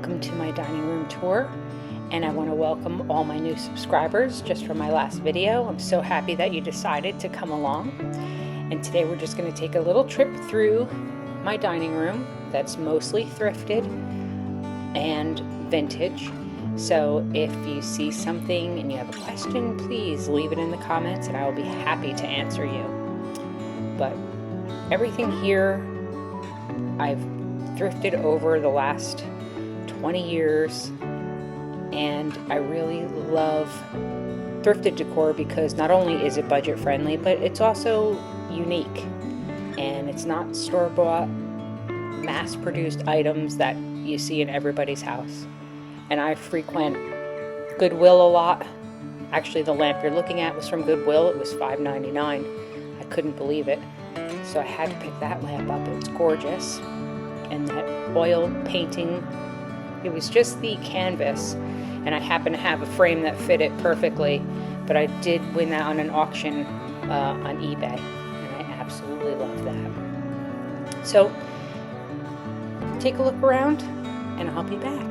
welcome to my dining room tour, and I want to welcome all my new subscribers just from my last video. I'm so happy that you decided to come along, and today we're just going to take a little trip through my dining room that's mostly thrifted and vintage. So if you see something and you have a question, please leave it in the comments and I will be happy to answer you. But everything here I've thrifted over the last 20 years, and I really love thrifted decor because not only is it budget friendly, but it's also unique, and it's not store-bought, mass-produced items that you see in everybody's house. And I frequent Goodwill a lot. Actually, the lamp you're looking at was from Goodwill. It was $5.99. I couldn't believe it, so I had to pick that lamp up. It's gorgeous. And that oil painting, it was just the canvas, and I happen to have a frame that fit it perfectly, but I did win that on an auction on eBay, and I absolutely love that. So take a look around and I'll be back.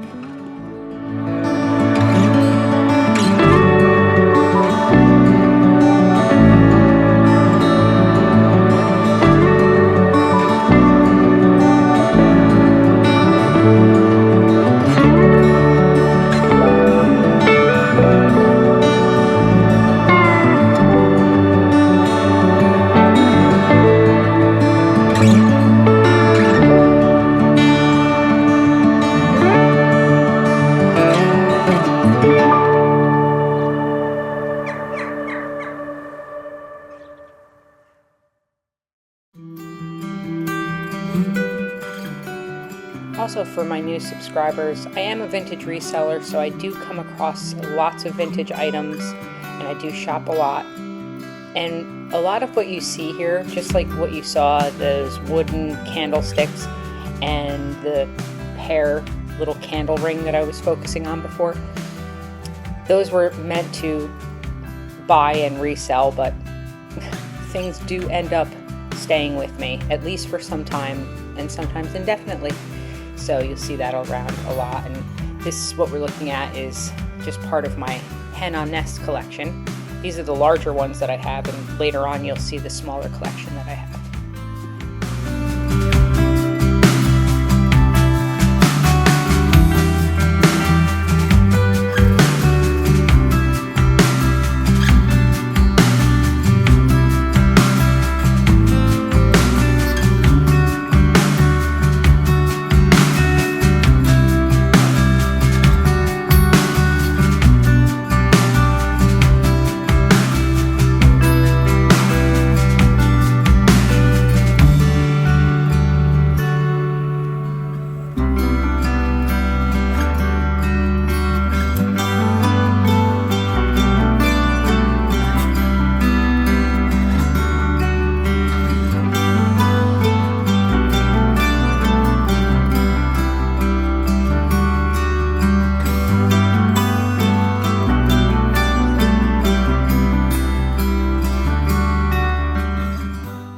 Also, for my new subscribers, I am a vintage reseller, so I do come across lots of vintage items, and I do shop a lot. And a lot of what you see here, just like what you saw, those wooden candlesticks and the pear little candle ring that I was focusing on before, those were meant to buy and resell, but things do end up staying with me, at least for some time, and sometimes indefinitely. So you'll see that around a lot, and this, what we're looking at, is just part of my hen on nest collection. These are the larger ones that I have, and later on you'll see the smaller collection that I have.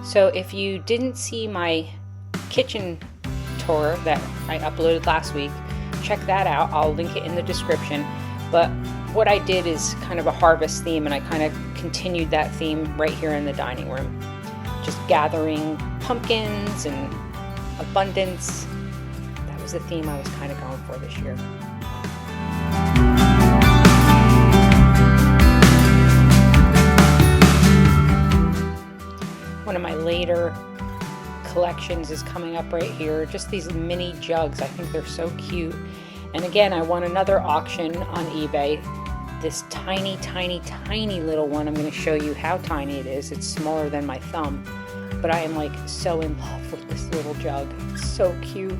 So if you didn't see my kitchen tour that I uploaded last week, check that out. I'll link it in the description. But what I did is kind of a harvest theme, and I kind of continued that theme right here in the dining room. Just gathering pumpkins and abundance. That was the theme I was kind of going for this year. One of my later collections is coming up right here. Just these mini jugs. I think they're so cute. And again, I won another auction on eBay. This tiny, tiny, tiny little one. I'm going to show you how tiny it is. It's smaller than my thumb. But I am like so in love with this little jug. It's so cute.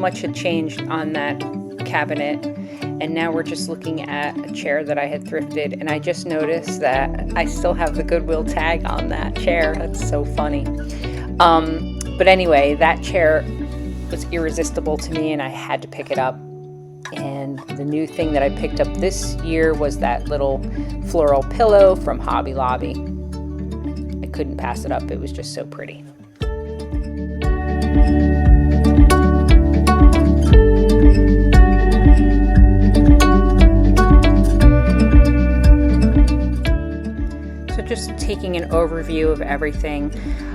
much had changed on that cabinet, and now we're just looking at a chair that I had thrifted, and I just noticed that I still have the Goodwill tag on that chair. That's so funny. But anyway, that chair was irresistible to me and I had to pick it up. And the new thing that I picked up this year was that little floral pillow from Hobby Lobby. I couldn't pass it up. It was just so pretty. So just taking an overview of everything.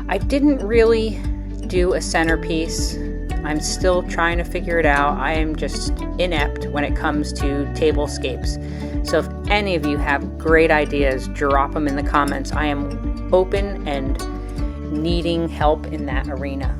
I didn't really do a centerpiece. I'm still trying to figure it out. I am just inept when it comes to tablescapes. So if any of you have great ideas, drop them in the comments. I am open and needing help in that arena.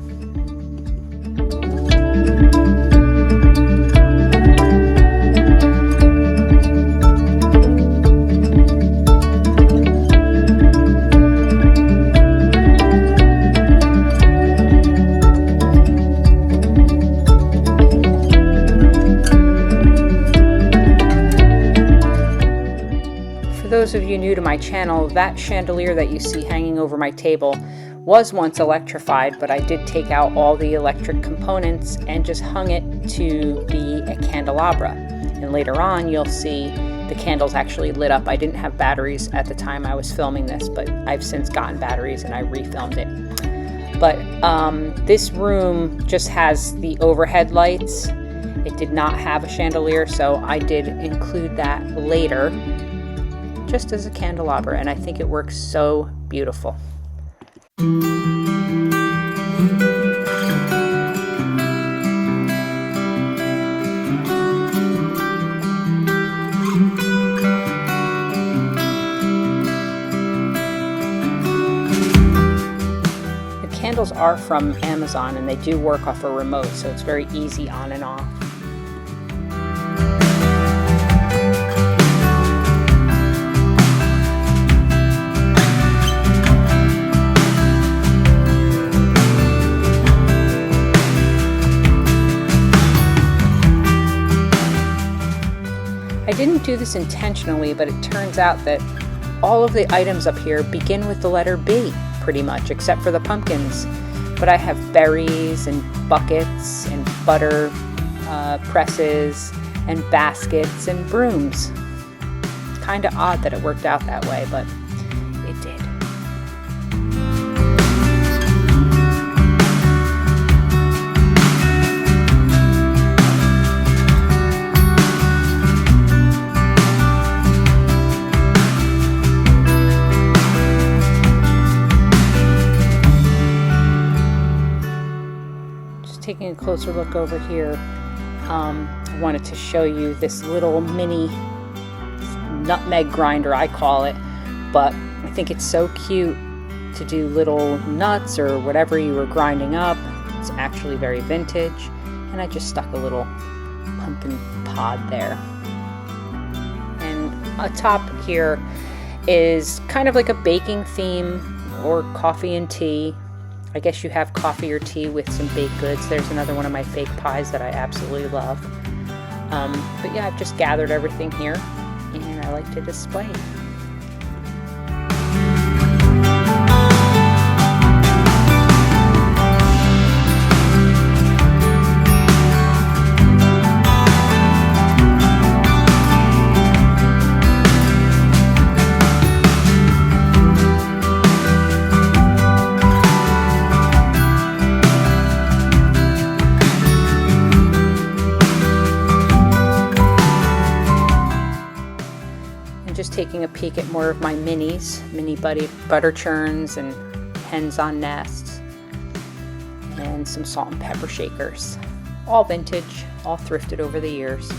For those of you new to my channel, that chandelier that you see hanging over my table was once electrified, but I did take out all the electric components and just hung it to be a candelabra. And later on you'll see the candles actually lit up. I didn't have batteries at the time I was filming this, but I've since gotten batteries and I refilmed it. But this room just has the overhead lights. It did not have a chandelier, so I did include that later just as a candelabra, and I think it works so beautiful. The candles are from Amazon and they do work off a remote, so it's very easy on and off. I didn't do this intentionally, but it turns out that all of the items up here begin with the letter B, pretty much, except for the pumpkins. But I have berries and buckets and butter presses and baskets and brooms. It's kind of odd that it worked out that way, but it did. Taking a closer look over here, I wanted to show you this little mini nutmeg grinder, I call it, but I think it's so cute to do little nuts or whatever you were grinding up. It's actually very vintage, and I just stuck a little pumpkin pod there. And atop here is kind of like a baking theme or coffee and tea. I guess you have coffee or tea with some baked goods. There's another one of my fake pies that I absolutely love. But yeah, I've just gathered everything here and I like to display it. Just taking a peek at more of my mini butter churns and hens on nests and some salt and pepper shakers. All vintage, all thrifted over the years.